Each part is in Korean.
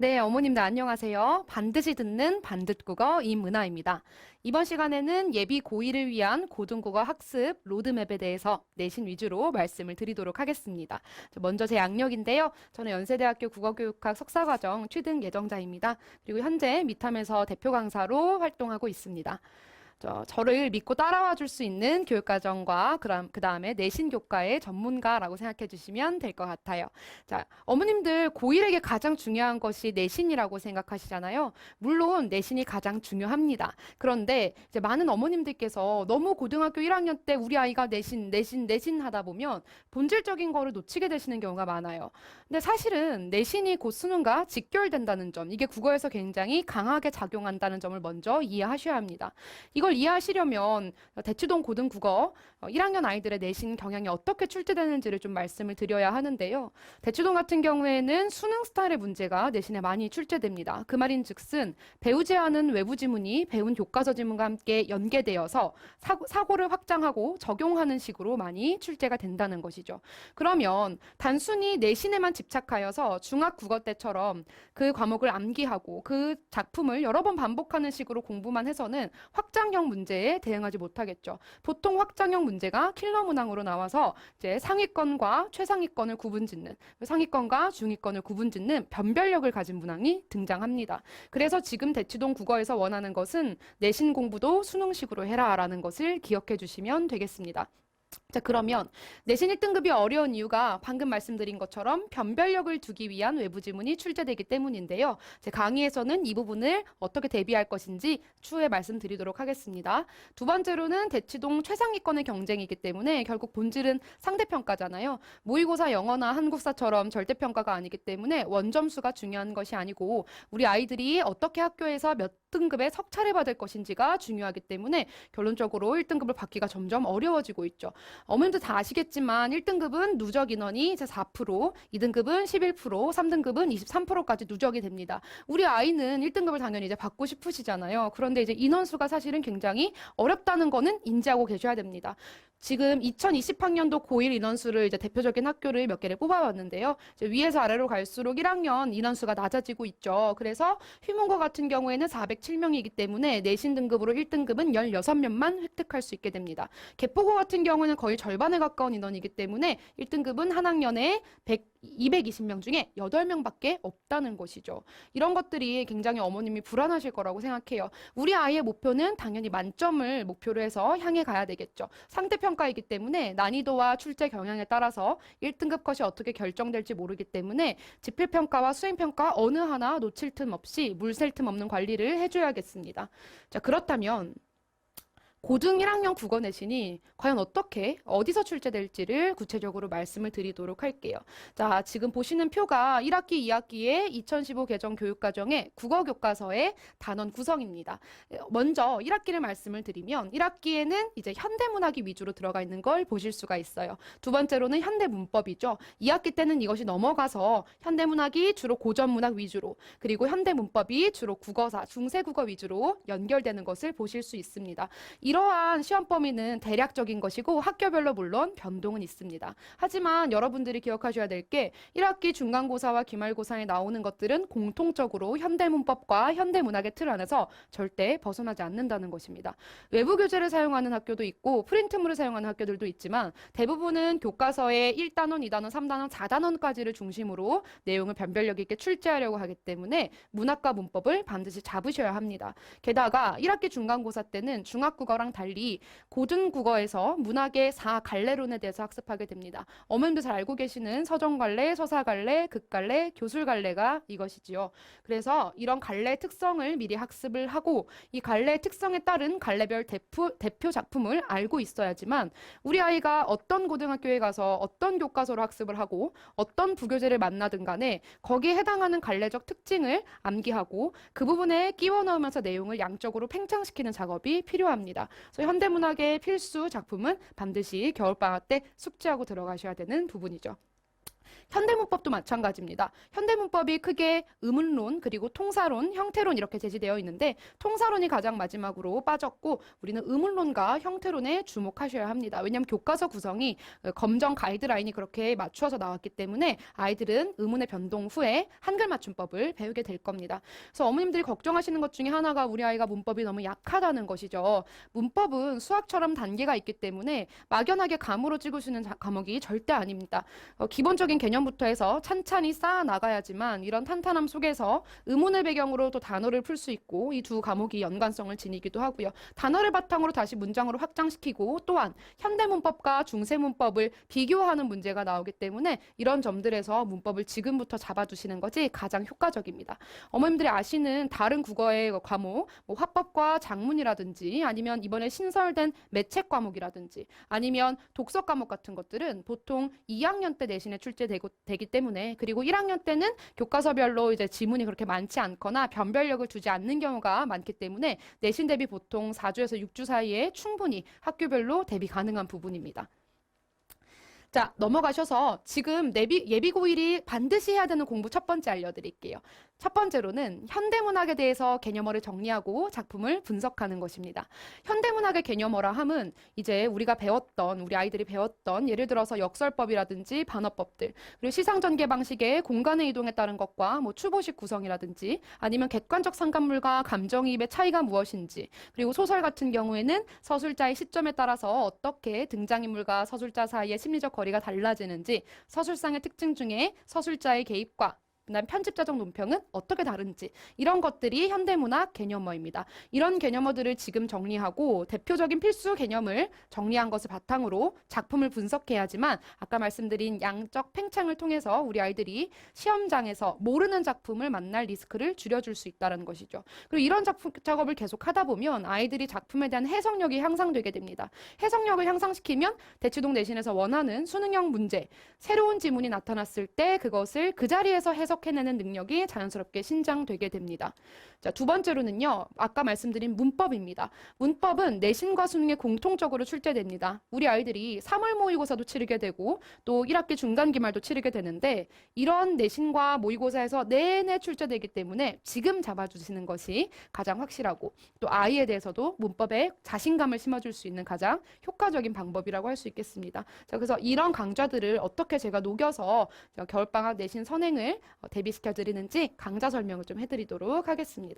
네, 어머님들 안녕하세요. 반드시 듣는 반듣국어 임은아입니다. 이번 시간에는 예비 고1을 위한 고등국어 학습 로드맵에 대해서 내신 위주로 말씀을 드리도록 하겠습니다. 먼저 제 학력인데요. 저는 연세대학교 국어교육학 석사과정 취득 예정자입니다. 그리고 현재 미탐에서 대표 강사로 활동하고 있습니다. 저를 믿고 따라와 줄 수 있는 교육과정과 그 다음에 내신 교과의 전문가라고 생각해 주시면 될 것 같아요. 자, 어머님들 고1에게 가장 중요한 것이 내신이라고 생각하시잖아요. 물론 내신이 가장 중요합니다. 그런데 이제 많은 어머님들께서 너무 고등학교 1학년 때 우리 아이가 내신 하다 보면 본질적인 거를 놓치게 되시는 경우가 많아요. 근데 사실은 내신이 곧 수능과 직결된다는 점, 이게 국어에서 굉장히 강하게 작용한다는 점을 먼저 이해하셔야 합니다. 이걸 이해하시려면 대치동 고등국어 1학년 아이들의 내신 경향이 어떻게 출제되는지를 좀 말씀을 드려야 하는데요. 대치동 같은 경우에는 수능 스타일의 문제가 내신에 많이 출제됩니다. 그 말인즉슨 배우지 않은 외부 지문이 배운 교과서 지문과 함께 연계되어서 사고를 확장하고 적용하는 식으로 많이 출제가 된다는 것이죠. 그러면 단순히 내신에만 집착하여서 중학 국어 때처럼 그 과목을 암기하고 그 작품을 여러 번 반복하는 식으로 공부만 해서는 확장형 문제에 대응하지 못하겠죠. 보통 확장형 문제가 킬러 문항으로 나와서 이제 상위권과 최상위권을 구분짓는, 상위권과 중위권을 구분짓는 변별력을 가진 문항이 등장합니다. 그래서 지금 대치동 국어에서 원하는 것은 내신 공부도 수능식으로 해라라는 것을 기억해 주시면 되겠습니다. 자, 그러면 내신 1등급이 어려운 이유가 방금 말씀드린 것처럼 변별력을 두기 위한 외부 지문이 출제되기 때문인데요. 제 강의에서는 이 부분을 어떻게 대비할 것인지 추후에 말씀드리도록 하겠습니다. 두 번째로는 대치동 최상위권의 경쟁이기 때문에 결국 본질은 상대평가잖아요. 모의고사 영어나 한국사처럼 절대평가가 아니기 때문에 원점수가 중요한 것이 아니고 우리 아이들이 어떻게 학교에서 몇 등급의 석차를 받을 것인지가 중요하기 때문에 결론적으로 1등급을 받기가 점점 어려워지고 있죠. 어머님도 다 아시겠지만 1등급은 누적 인원이 이제 4%, 2등급은 11%, 3등급은 23%까지 누적이 됩니다. 우리 아이는 1등급을 당연히 이제 받고 싶으시잖아요. 그런데 이제 인원수가 사실은 굉장히 어렵다는 거는 인지하고 계셔야 됩니다. 지금 2020학년도 고1 인원수를 이제 대표적인 학교를 몇 개를 뽑아봤는데요. 이제 위에서 아래로 갈수록 1학년 인원수가 낮아지고 있죠. 그래서 휘문고 같은 경우에는 407명이기 때문에 내신 등급으로 1등급은 16명만 획득할 수 있게 됩니다. 개포고 같은 경우는 거의 절반에 가까운 인원이기 때문에 1등급은 한 학년에 220명 중에 8명밖에 없다는 것이죠. 이런 것들이 굉장히 어머님이 불안하실 거라고 생각해요. 우리 아이의 목표는 당연히 만점을 목표로 해서 향해 가야 되겠죠. 상대평가이기 때문에 난이도와 출제 경향에 따라서 1등급 컷이 어떻게 결정될지 모르기 때문에 지필평가와 수행평가 어느 하나 놓칠 틈 없이 물샐 틈 없는 관리를 해줘야겠습니다. 자, 그렇다면 고등 1학년 국어 내신이 과연 어떻게 어디서 출제될지를 구체적으로 말씀을 드리도록 할게요. 자, 지금 보시는 표가 1학기, 2학기의 2015 개정 교육과정의 국어 교과서의 단원 구성입니다. 먼저 1학기를 말씀을 드리면 1학기에는 이제 현대문학이 위주로 들어가 있는 걸 보실 수가 있어요. 두 번째로는 현대문법이죠. 2학기 때는 이것이 넘어가서 현대문학이 주로 고전문학 위주로, 그리고 현대문법이 주로 국어사, 중세국어 위주로 연결되는 것을 보실 수 있습니다. 이러한 시험 범위는 대략적인 것이고 학교별로 물론 변동은 있습니다. 하지만 여러분들이 기억하셔야 될 게 1학기 중간고사와 기말고사에 나오는 것들은 공통적으로 현대문법과 현대문학의 틀 안에서 절대 벗어나지 않는다는 것입니다. 외부 교재를 사용하는 학교도 있고 프린트물을 사용하는 학교들도 있지만 대부분은 교과서의 1단원, 2단원, 3단원, 4단원까지를 중심으로 내용을 변별력 있게 출제하려고 하기 때문에 문학과 문법을 반드시 잡으셔야 합니다. 게다가 1학기 중간고사 때는 중학국어랑 달리 고등국어에서 문학의 4갈래론에 대해서 학습하게 됩니다. 어머님도 잘 알고 계시는 서정갈래, 서사갈래, 극갈래, 교술갈래가 이것이지요. 그래서 이런 갈래 특성을 미리 학습을 하고 이 갈래 특성에 따른 갈래별 대표 작품을 알고 있어야지만 우리 아이가 어떤 고등학교에 가서 어떤 교과서로 학습을 하고 어떤 부교재를 만나든 간에 거기에 해당하는 갈래적 특징을 암기하고 그 부분에 끼워 넣으면서 내용을 양적으로 팽창시키는 작업이 필요합니다. 그래서 현대문학의 필수 작품은 반드시 겨울방학 때 숙지하고 들어가셔야 되는 부분이죠. 현대문법도 마찬가지입니다. 현대문법이 크게 의문론 그리고 통사론, 형태론 이렇게 제시되어 있는데 통사론이 가장 마지막으로 빠졌고 우리는 의문론과 형태론에 주목하셔야 합니다. 왜냐하면 교과서 구성이 검정 가이드라인이 그렇게 맞추어서 나왔기 때문에 아이들은 의문의 변동 후에 한글 맞춤법을 배우게 될 겁니다. 그래서 어머님들이 걱정하시는 것 중에 하나가 우리 아이가 문법이 너무 약하다는 것이죠. 문법은 수학처럼 단계가 있기 때문에 막연하게 감으로 찍을 수 있는 과목이 절대 아닙니다. 기본적인 개념부터 해서 찬찬히 쌓아 나가야지만 이런 탄탄함 속에서 의문을 배경으로 또 단어를 풀 수 있고 이 두 과목이 연관성을 지니기도 하고요. 단어를 바탕으로 다시 문장으로 확장시키고 또한 현대문법과 중세문법을 비교하는 문제가 나오기 때문에 이런 점들에서 문법을 지금부터 잡아두시는 것이 가장 효과적입니다. 어머님들이 아시는 다른 국어의 과목, 뭐 화법과 작문이라든지 아니면 이번에 신설된 매책 과목이라든지 아니면 독서 과목 같은 것들은 보통 2학년 때 내신에 출제되기 때문에 그리고 1학년 때는 교과서별로 이제 지문이 그렇게 많지 않거나 변별력을 두지 않는 경우가 많기 때문에 내신 대비 보통 4주에서 6주 사이에 충분히 학교별로 대비 가능한 부분입니다. 자, 넘어가셔서 지금 예비고1이 반드시 해야 되는 공부 첫 번째 알려드릴게요. 첫 번째로는 현대문학에 대해서 개념어를 정리하고 작품을 분석하는 것입니다. 현대문학의 개념어라 함은 이제 우리가 배웠던, 우리 아이들이 배웠던 예를 들어서 역설법이라든지 반어법들, 그리고 시상전개 방식의 공간의 이동에 따른 것과 뭐 추보식 구성이라든지 아니면 객관적 상관물과 감정이입의 차이가 무엇인지, 그리고 소설 같은 경우에는 서술자의 시점에 따라서 어떻게 등장인물과 서술자 사이의 심리적 거리가 달라지는지, 서술상의 특징 중에 서술자의 개입과 그다음 편집자적 논평은 어떻게 다른지 이런 것들이 현대문학 개념어입니다. 이런 개념어들을 지금 정리하고 대표적인 필수 개념을 정리한 것을 바탕으로 작품을 분석해야지만 아까 말씀드린 양적 팽창을 통해서 우리 아이들이 시험장에서 모르는 작품을 만날 리스크를 줄여줄 수 있다는 것이죠. 그리고 이런 작업을 계속 하다 보면 아이들이 작품에 대한 해석력이 향상되게 됩니다. 해석력을 향상시키면 대치동 내신에서 원하는 수능형 문제, 새로운 지문이 나타났을 때 그것을 그 자리에서 해석해내는 능력이 자연스럽게 신장되게 됩니다. 자, 두 번째로는요, 아까 말씀드린 문법입니다. 문법은 내신과 수능에 공통적으로 출제됩니다. 우리 아이들이 3월 모의고사도 치르게 되고 또 1학기 중간기말도 치르게 되는데 이런 내신과 모의고사에서 내내 출제되기 때문에 지금 잡아주시는 것이 가장 확실하고 또 아이에 대해서도 문법에 자신감을 심어줄 수 있는 가장 효과적인 방법이라고 할 수 있겠습니다. 자, 그래서 이런 강좌들을 어떻게 제가 녹여서 겨울방학 내신 선행을 대비시켜 드리는지 강좌 설명을 좀 해드리도록 하겠습니다.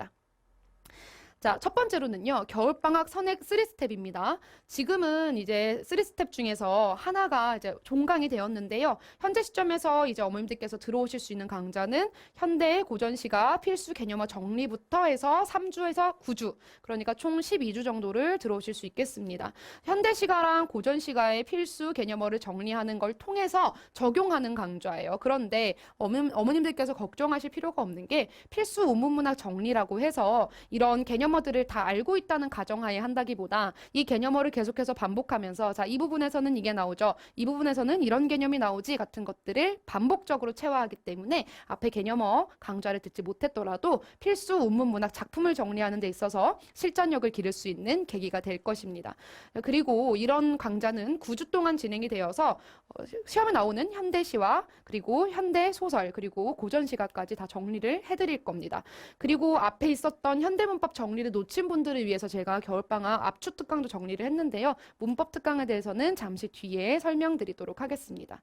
자, 첫 번째로는요, 겨울방학 선행 3스텝입니다. 지금은 이제 3스텝 중에서 하나가 이제 종강이 되었는데요. 현재 시점에서 이제 어머님들께서 들어오실 수 있는 강좌는 현대 고전시가 필수 개념어 정리부터 해서 3주에서 9주, 그러니까 총 12주 정도를 들어오실 수 있겠습니다. 현대시가랑 고전시가의 필수 개념어를 정리하는 걸 통해서 적용하는 강좌예요. 그런데 어머님들께서 걱정하실 필요가 없는 게 필수 운문문학 정리라고 해서 이런 개념어들을 다 알고 있다는 가정하에 한다기보다 이 개념어를 계속해서 반복하면서 자, 이 부분에서는 이게 나오죠. 이 부분에서는 이런 개념이 나오지 같은 것들을 반복적으로 체화하기 때문에 앞에 개념어 강좌를 듣지 못했더라도 필수 운문문학 작품을 정리하는 데 있어서 실전력을 기를 수 있는 계기가 될 것입니다. 그리고 이런 강좌는 9주 동안 진행이 되어서 시험에 나오는 현대시와 그리고 현대소설 그리고 고전시가까지 다 정리를 해드릴 겁니다. 그리고 앞에 있었던 현대문법 정리를 놓친 분들을 위해서 제가 겨울방학 압축 특강도 정리를 했는데요. 문법 특강에 대해서는 잠시 뒤에 설명드리도록 하겠습니다.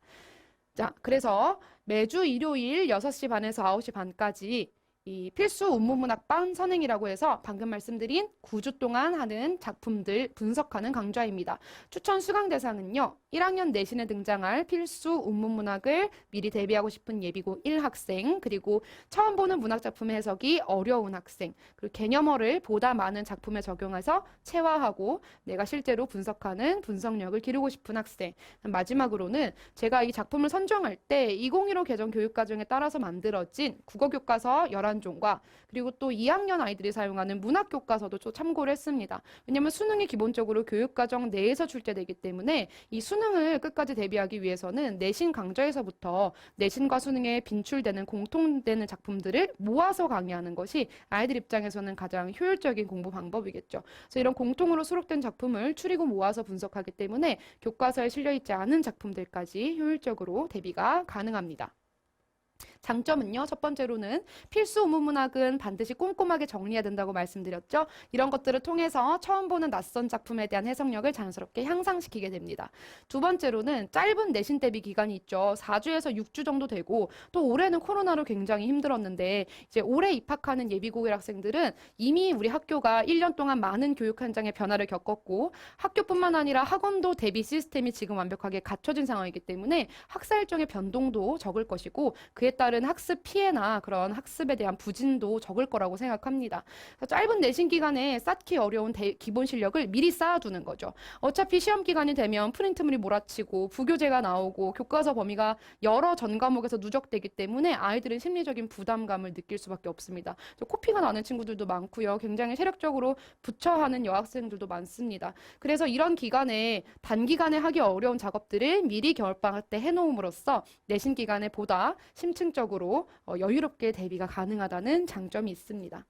자, 그래서 매주 일요일 6시 반에서 9시 반까지 이 필수 운문문학반 선행이라고 해서 방금 말씀드린 9주 동안 하는 작품들 분석하는 강좌입니다. 추천 수강 대상은요. 1학년 내신에 등장할 필수 운문문학을 미리 대비하고 싶은 예비고 1학생, 그리고 처음 보는 문학작품의 해석이 어려운 학생, 그리고 개념어를 보다 많은 작품에 적용해서 체화하고 내가 실제로 분석하는 분석력을 기르고 싶은 학생, 마지막으로는 제가 이 작품을 선정할 때 2015 개정 교육과정에 따라서 만들어진 국어교과서 11 기간종과 그리고 또 2학년 아이들이 사용하는 문학 교과서도 좀 참고를 했습니다. 왜냐하면 수능이 기본적으로 교육과정 내에서 출제되기 때문에 이 수능을 끝까지 대비하기 위해서는 내신 강좌에서부터 내신과 수능에 빈출되는 공통되는 작품들을 모아서 강의하는 것이 아이들 입장에서는 가장 효율적인 공부 방법이겠죠. 그래서 이런 공통으로 수록된 작품을 추리고 모아서 분석하기 때문에 교과서에 실려있지 않은 작품들까지 효율적으로 대비가 가능합니다. 장점은요. 첫 번째로는 필수 우문문학은 반드시 꼼꼼하게 정리해야 된다고 말씀드렸죠. 이런 것들을 통해서 처음 보는 낯선 작품에 대한 해석력을 자연스럽게 향상시키게 됩니다. 두 번째로는 짧은 내신 대비 기간이 있죠. 4주에서 6주 정도 되고 또 올해는 코로나로 굉장히 힘들었는데 이제 올해 입학하는 예비고일 학생들은 이미 우리 학교가 1년 동안 많은 교육 현장의 변화를 겪었고 학교뿐만 아니라 학원도 대비 시스템이 지금 완벽하게 갖춰진 상황이기 때문에 학사 일정의 변동도 적을 것이고 그에 따른 학습 피해나 그런 학습에 대한 부진도 적을 거라고 생각합니다. 짧은 내신 기간에 쌓기 어려운 기본 실력을 미리 쌓아두는 거죠. 어차피 시험 기간이 되면 프린트물이 몰아치고 부교재가 나오고 교과서 범위가 여러 전 과목에서 누적되기 때문에 아이들은 심리적인 부담감을 느낄 수밖에 없습니다. 코피가 나는 친구들도 많고요. 굉장히 세력적으로 부처하는 여학생들도 많습니다. 그래서 이런 기간에 단기간에 하기 어려운 작업들을 미리 겨울방학 때 해놓음으로써 내신 기간에 보다 심층적으로 여유롭게 대비가 가능하다는 장점이 있습니다.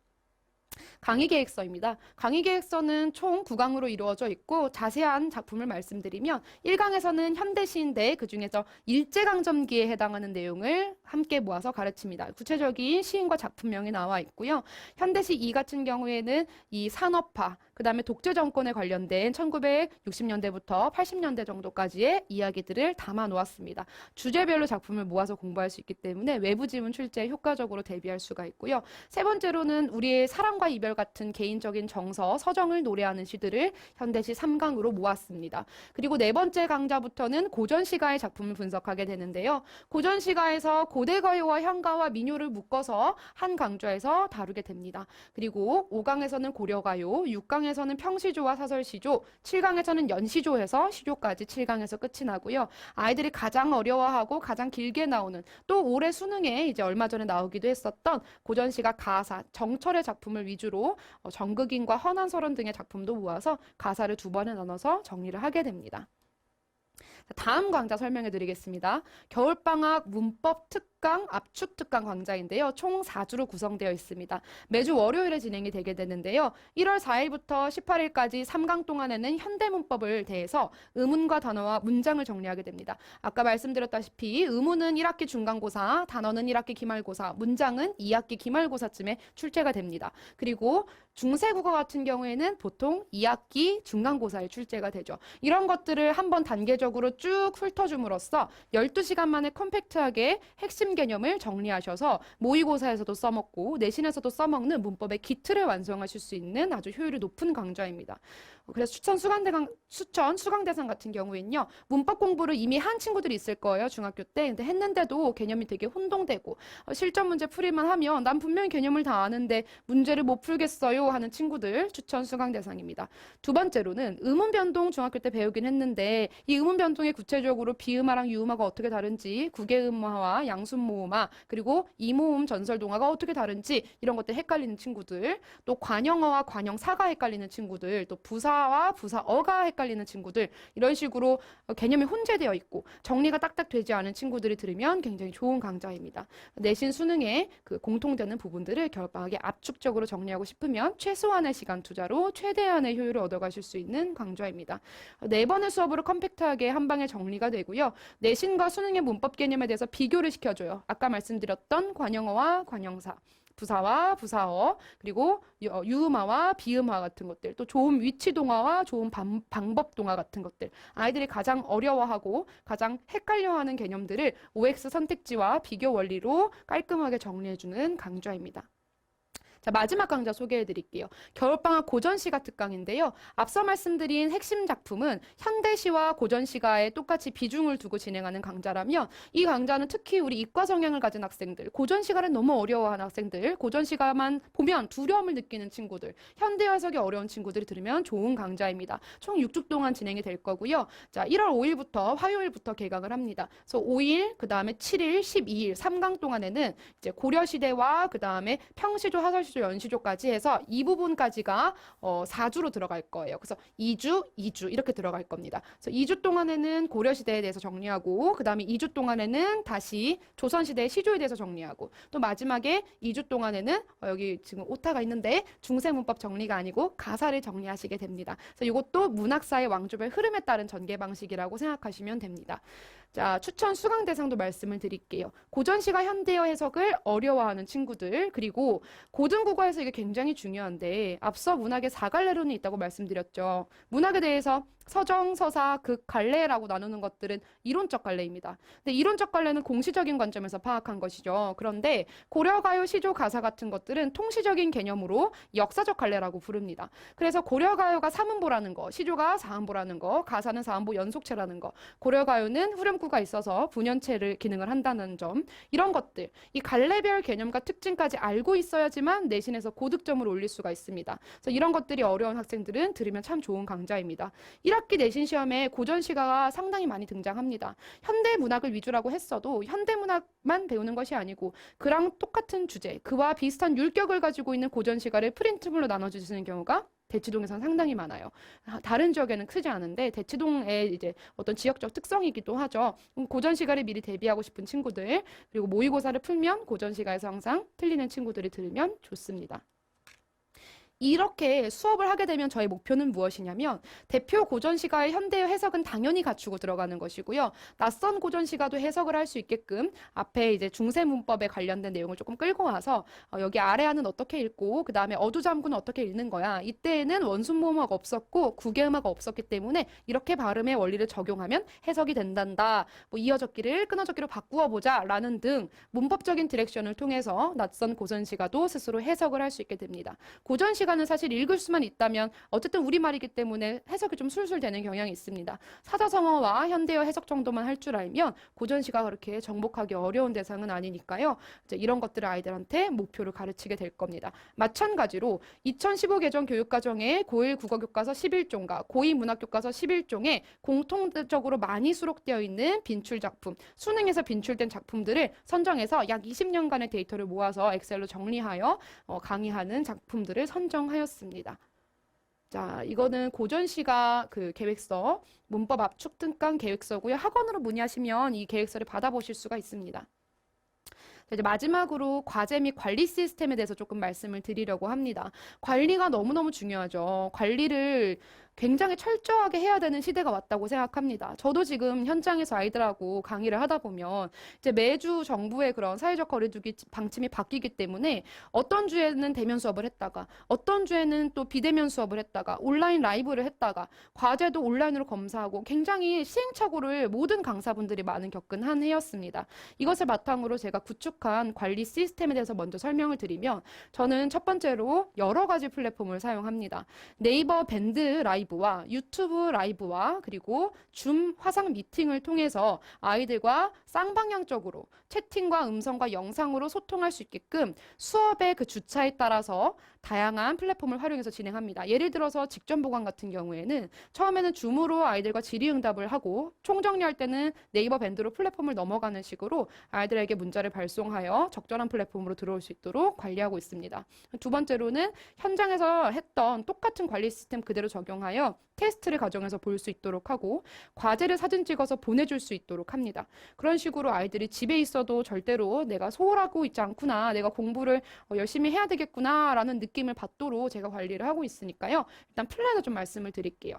강의 계획서입니다. 강의 계획서는 총 9강으로 이루어져 있고 자세한 작품을 말씀드리면 1강에서는 현대시인데 그중에서 일제강점기에 해당하는 내용을 함께 모아서 가르칩니다. 구체적인 시인과 작품명이 나와 있고요. 현대시 2 같은 경우에는 이 산업화, 그 다음에 독재 정권에 관련된 1960년대부터 80년대 정도까지의 이야기들을 담아 놓았습니다. 주제별로 작품을 모아서 공부할 수 있기 때문에 외부 지문 출제에 효과적으로 대비할 수가 있고요. 세 번째로는 우리의 사랑과 이별 같은 개인적인 정서, 서정을 노래하는 시들을 현대시 3강으로 모았습니다. 그리고 네 번째 강좌부터는 고전시가의 작품을 분석하게 되는데요. 고전시가에서 고대가요와 향가와 민요를 묶어서 한 강좌에서 다루게 됩니다. 그리고 5강에서는 고려가요, 6강에서는 평시조와 사설시조, 7강에서는 연시조해서 시조까지 7강에서 끝이 나고요. 아이들이 가장 어려워하고 가장 길게 나오는 또 올해 수능에 이제 얼마 전에 나오기도 했었던 고전시가 가사, 정철의 작품을 위주로 정극인과 헌한설원 등의 작품도 모아서 가사를 2번에 나눠서 정리를 하게 됩니다. 다음 강좌 설명해 드리겠습니다. 겨울방학 문법 특강, 압축 특강 강좌인데요. 총 4주로 구성되어 있습니다. 매주 월요일에 진행이 되게 되는데요. 1월 4일부터 18일까지 3강 동안에는 현대문법을 대해서 의문과 단어와 문장을 정리하게 됩니다. 아까 말씀드렸다시피 의문은 1학기 중간고사, 단어는 1학기 기말고사, 문장은 2학기 기말고사쯤에 출제가 됩니다. 그리고 중세국어 같은 경우에는 보통 2학기 중간고사에 출제가 되죠. 이런 것들을 한번 단계적으로 쭉 훑어줌으로써 12시간 만에 컴팩트하게 핵심 개념을 정리하셔서 모의고사에서도 써먹고 내신에서도 써먹는 문법의 기틀을 완성하실 수 있는 아주 효율이 높은 강좌입니다. 그래서 추천 수강대상 같은 경우에는요. 문법 공부를 이미 한 친구들이 있을 거예요. 중학교 때. 근데 했는데도 개념이 되게 혼동되고 실전 문제 풀이만 하면 난 분명히 개념을 다 아는데 문제를 못 풀겠어요 하는 친구들 추천 수강대상입니다. 두 번째로는 의문 변동 중학교 때 배우긴 했는데 이 의문 변동이 구체적으로 비음화랑 유음화가 어떻게 다른지 구개음화와 양순모음화 그리고 이모음 전설동화가 어떻게 다른지 이런 것들 헷갈리는 친구들 또 관형어와 관형사가 헷갈리는 친구들 또 부사와 부사어가 헷갈리는 친구들 이런 식으로 개념이 혼재되어 있고 정리가 딱딱 되지 않은 친구들이 들으면 굉장히 좋은 강좌입니다. 내신 수능에 그 공통되는 부분들을 겨울방학에 압축적으로 정리하고 싶으면 최소한의 시간 투자로 최대한의 효율을 얻어가실 수 있는 강좌입니다. 4번의 수업으로 컴팩트하게 한 방에 정리가 되고요. 내신과 수능의 문법 개념에 대해서 비교를 시켜줘요. 아까 말씀드렸던 관형어와 관형사, 부사와 부사어, 그리고 유음화와 비음화 같은 것들, 또 좋은 위치 동화와 좋은 방법 동화 같은 것들, 아이들이 가장 어려워하고 가장 헷갈려하는 개념들을 OX 선택지와 비교 원리로 깔끔하게 정리해주는 강좌입니다. 자, 마지막 강좌 소개해 드릴게요. 겨울방학 고전시가 특강인데요. 앞서 말씀드린 핵심 작품은 현대시와 고전시가에 똑같이 비중을 두고 진행하는 강좌라며 이 강좌는 특히 우리 이과 성향을 가진 학생들, 고전시가를 너무 어려워하는 학생들, 고전시가만 보면 두려움을 느끼는 친구들, 현대 해석이 어려운 친구들이 들으면 좋은 강좌입니다. 총 6주 동안 진행이 될 거고요. 자, 1월 5일부터 화요일부터 개강을 합니다. 그래서 5일, 그 다음에 7일, 12일, 3강 동안에는 이제 고려시대와 그 다음에 평시조, 하설시조, 연시조까지 해서 이 부분까지가 4주로 들어갈 거예요. 그래서 2주, 2주 이렇게 들어갈 겁니다. 그래서 2주 동안에는 고려시대에 대해서 정리하고 그 다음에 2주 동안에는 다시 조선시대의 시조에 대해서 정리하고 또 마지막에 2주 동안에는 여기 지금 오타가 있는데 중세문법 정리가 아니고 가사를 정리하시게 됩니다. 그래서 이것도 문학사의 왕조별 흐름에 따른 전개 방식이라고 생각하시면 됩니다. 자, 추천 수강 대상도 말씀을 드릴게요. 고전시가 현대어 해석을 어려워하는 친구들, 그리고 고등국어에서 이게 굉장히 중요한데 앞서 문학에 4갈래론이 있다고 말씀드렸죠. 문학에 대해서 서정, 서사, 극, 갈래라고 나누는 것들은 이론적 갈래입니다. 근데 이론적 갈래는 공시적인 관점에서 파악한 것이죠. 그런데 고려가요, 시조, 가사 같은 것들은 통시적인 개념으로 역사적 갈래라고 부릅니다. 그래서 고려가요가 삼음보라는 거, 시조가 사음보라는 거, 가사는 사음보 연속체라는 거, 고려가요는 후렴구가 있어서 분연체를 기능을 한다는 점, 이런 것들, 이 갈래별 개념과 특징까지 알고 있어야지만 내신에서 고득점을 올릴 수가 있습니다. 그래서 이런 것들이 어려운 학생들은 들으면 참 좋은 강좌입니다. 1학기 내신 시험에 고전시가가 상당히 많이 등장합니다. 현대문학을 위주라고 했어도 현대문학만 배우는 것이 아니고 그랑 똑같은 주제, 그와 비슷한 율격을 가지고 있는 고전시가를 프린트물로 나눠주시는 경우가 대치동에서는 상당히 많아요. 다른 지역에는 크지 않은데 대치동의 이제 어떤 지역적 특성이기도 하죠. 고전시가를 미리 대비하고 싶은 친구들, 그리고 모의고사를 풀면 고전시가에서 항상 틀리는 친구들이 들으면 좋습니다. 이렇게 수업을 하게 되면 저희 목표는 무엇이냐면 대표 고전시가의 현대어 해석은 당연히 갖추고 들어가는 것이고요. 낯선 고전시가도 해석을 할 수 있게끔 앞에 이제 중세문법에 관련된 내용을 조금 끌고 와서 여기 아래하는 어떻게 읽고 그 다음에 어두잠구는 어떻게 읽는 거야. 이때에는 원순모음어가 없었고 구개음어가 없었기 때문에 이렇게 발음의 원리를 적용하면 해석이 된단다. 뭐 이어적기를 끊어적기로 바꾸어 보자 라는 등 문법적인 디렉션을 통해서 낯선 고전시가도 스스로 해석을 할 수 있게 됩니다. 고전시가는 사실 읽을 수만 있다면 어쨌든 우리말이기 때문에 해석이 좀 술술 되는 경향이 있습니다. 사자성어와 현대어 해석 정도만 할 줄 알면 고전시가 그렇게 정복하기 어려운 대상은 아니니까요. 이제 이런 것들을 아이들한테 목표를 가르치게 될 겁니다. 마찬가지로 2015 개정 교육과정에 고1 국어교과서 11종과 고2 문학교과서 11종에 공통적으로 많이 수록되어 있는 빈출 작품, 수능에서 빈출된 작품들을 선정해서 약 20년간의 데이터를 모아서 엑셀로 정리하여 강의하는 작품들을 선정하였습니다. 자, 이거는 고전시가 그 계획서, 문법 압축 특강 계획서고요. 학원으로 문의하시면 이 계획서를 받아보실 수가 있습니다. 자, 이제 마지막으로 과제 및 관리 시스템에 대해서 조금 말씀을 드리려고 합니다. 관리가 너무너무 중요하죠. 관리를 굉장히 철저하게 해야 되는 시대가 왔다고 생각합니다. 저도 지금 현장에서 아이들하고 강의를 하다 보면 이제 매주 정부의 그런 사회적 거리두기 방침이 바뀌기 때문에 어떤 주에는 대면 수업을 했다가 어떤 주에는 또 비대면 수업을 했다가 온라인 라이브를 했다가 과제도 온라인으로 검사하고 굉장히 시행착오를 모든 강사분들이 많은 겪은 한 해였습니다. 이것을 바탕으로 제가 구축한 관리 시스템에 대해서 먼저 설명을 드리면 저는 첫 번째로 여러 가지 플랫폼을 사용합니다. 네이버 밴드 라이브 와 유튜브 라이브와 그리고 줌 화상 미팅을 통해서 아이들과 쌍방향적으로 채팅과 음성과 영상으로 소통할 수 있게끔 수업의 그 주차에 따라서 다양한 플랫폼을 활용해서 진행합니다. 예를 들어서 직전 보강 같은 경우에는 처음에는 줌으로 아이들과 질의응답을 하고 총정리할 때는 네이버 밴드로 플랫폼을 넘어가는 식으로 아이들에게 문자를 발송하여 적절한 플랫폼으로 들어올 수 있도록 관리하고 있습니다. 두 번째로는 현장에서 했던 똑같은 관리 시스템 그대로 적용하여 테스트를 가정에서 볼 수 있도록 하고 과제를 사진 찍어서 보내줄 수 있도록 합니다. 그런 식으로 아이들이 집에 있어도 절대로 내가 소홀하고 있지 않구나, 내가 공부를 열심히 해야 되겠구나 라는 느낌을 받도록 제가 관리를 하고 있으니까요. 일단 플랜을 좀 말씀을 드릴게요.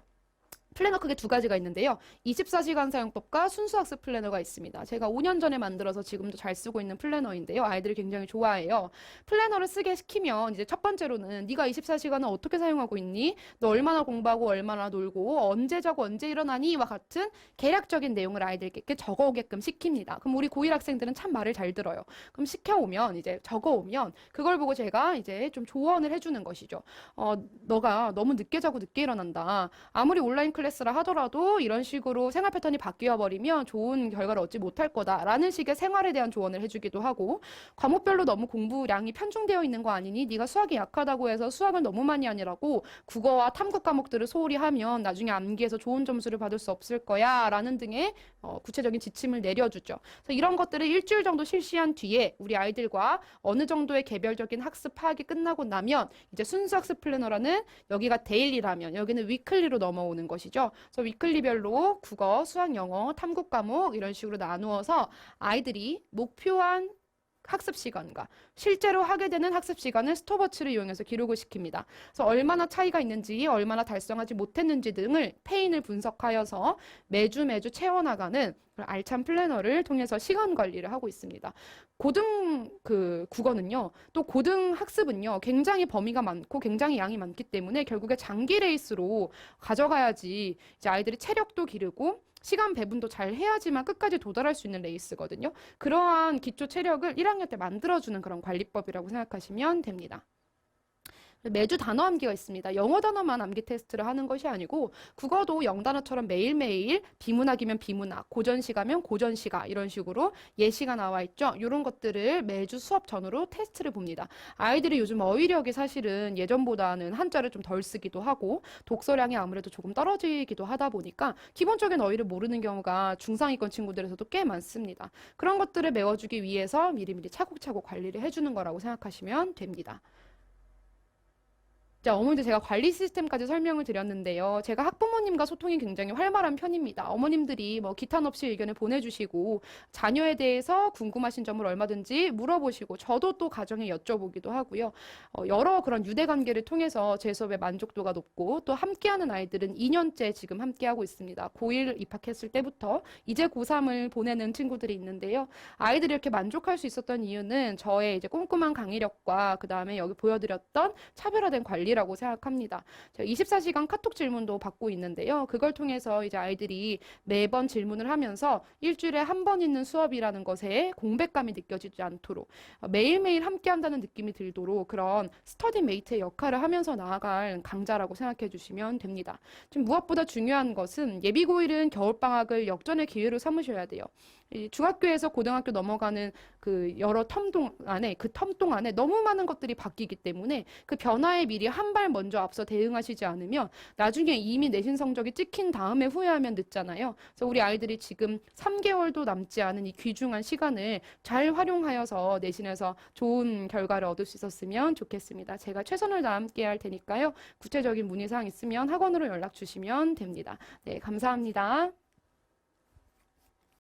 플래너 크게 두 가지가 있는데요. 24시간 사용법과 순수학습 플래너가 있습니다. 제가 5년 전에 만들어서 지금도 잘 쓰고 있는 플래너인데요. 아이들이 굉장히 좋아해요. 플래너를 쓰게 시키면 이제 첫 번째로는 네가 24시간을 어떻게 사용하고 있니? 너 얼마나 공부하고 얼마나 놀고 언제 자고 언제 일어나니? 와 같은 개략적인 내용을 아이들께 적어오게끔 시킵니다. 그럼 우리 고1 학생들은 참 말을 잘 들어요. 그럼 시켜오면 이제 적어오면 그걸 보고 제가 이제 좀 조언을 해주는 것이죠. 너가 너무 늦게 자고 늦게 일어난다. 아무리 온라인 클래스라 하더라도 이런 식으로 생활 패턴이 바뀌어 버리면 좋은 결과를 얻지 못할 거다라는 식의 생활에 대한 조언을 해주기도 하고 과목별로 너무 공부량이 편중되어 있는 거 아니니? 네가 수학이 약하다고 해서 수학을 너무 많이 하느라고 국어와 탐구 과목들을 소홀히 하면 나중에 암기에서 좋은 점수를 받을 수 없을 거야 라는 등의 구체적인 지침을 내려주죠. 그래서 이런 것들을 일주일 정도 실시한 뒤에 우리 아이들과 어느 정도의 개별적인 학습 파악이 끝나고 나면 이제 순수학습 플래너라는 여기가 데일리라면 여기는 위클리로 넘어오는 것이죠. 그래서 위클리별로 국어, 수학, 영어, 탐구 과목 이런 식으로 나누어서 아이들이 목표한 학습 시간과 실제로 하게 되는 학습 시간을 스톱워치를 이용해서 기록을 시킵니다. 그래서 얼마나 차이가 있는지, 얼마나 달성하지 못했는지 등을 페인을 분석하여서 매주 채워나가는 알찬 플래너를 통해서 시간 관리를 하고 있습니다. 고등 국어는요, 또 고등 학습은요, 굉장히 범위가 많고 굉장히 양이 많기 때문에 결국에 장기 레이스로 가져가야지 이제 아이들이 체력도 기르고 시간 배분도 잘 해야지만 끝까지 도달할 수 있는 레이스거든요. 그러한 기초 체력을 1학년 때 만들어주는 그런 관리법이라고 생각하시면 됩니다. 매주 단어 암기가 있습니다. 영어 단어만 암기 테스트를 하는 것이 아니고 국어도 영단어처럼 매일매일 비문학이면 비문학, 고전시가면 고전시가 이런 식으로 예시가 나와 있죠. 이런 것들을 매주 수업 전후로 테스트를 봅니다. 아이들이 요즘 어휘력이 사실은 예전보다는 한자를 좀 덜 쓰기도 하고 독서량이 아무래도 조금 떨어지기도 하다 보니까 기본적인 어휘를 모르는 경우가 중상위권 친구들에서도 꽤 많습니다. 그런 것들을 메워주기 위해서 미리미리 차곡차곡 관리를 해주는 거라고 생각하시면 됩니다. 자, 어머님들 제가 관리 시스템까지 설명을 드렸는데요. 제가 학부모님과 소통이 굉장히 활발한 편입니다. 어머님들이 뭐 기탄 없이 의견을 보내주시고 자녀에 대해서 궁금하신 점을 얼마든지 물어보시고 저도 또 가정에 여쭤보기도 하고요. 여러 그런 유대 관계를 통해서 제 수업의 만족도가 높고 또 함께하는 아이들은 2년째 지금 함께하고 있습니다. 고1 입학했을 때부터 이제 고3을 보내는 친구들이 있는데요. 아이들이 이렇게 만족할 수 있었던 이유는 저의 이제 꼼꼼한 강의력과 그 다음에 여기 보여드렸던 차별화된 관리 라고 생각합니다. 제가 24시간 카톡 질문도 받고 있는데요. 그걸 통해서 이제 아이들이 매번 질문을 하면서 일주일에 한 번 있는 수업이라는 것에 공백감이 느껴지지 않도록 매일매일 함께한다는 느낌이 들도록 그런 스터디 메이트의 역할을 하면서 나아갈 강좌라고 생각해 주시면 됩니다. 지금 무엇보다 중요한 것은 예비고1은 겨울방학을 역전의 기회로 삼으셔야 돼요. 중학교에서 고등학교 넘어가는 그 여러 텀 동안에 너무 많은 것들이 바뀌기 때문에 그 변화에 미리 한 발 먼저 앞서 대응하시지 않으면 나중에 이미 내신 성적이 찍힌 다음에 후회하면 늦잖아요. 그래서 우리 아이들이 지금 3개월도 남지 않은 이 귀중한 시간을 잘 활용하여서 내신에서 좋은 결과를 얻을 수 있었으면 좋겠습니다. 제가 최선을 다함께 할 테니까요. 구체적인 문의사항 있으면 학원으로 연락 주시면 됩니다. 네, 감사합니다.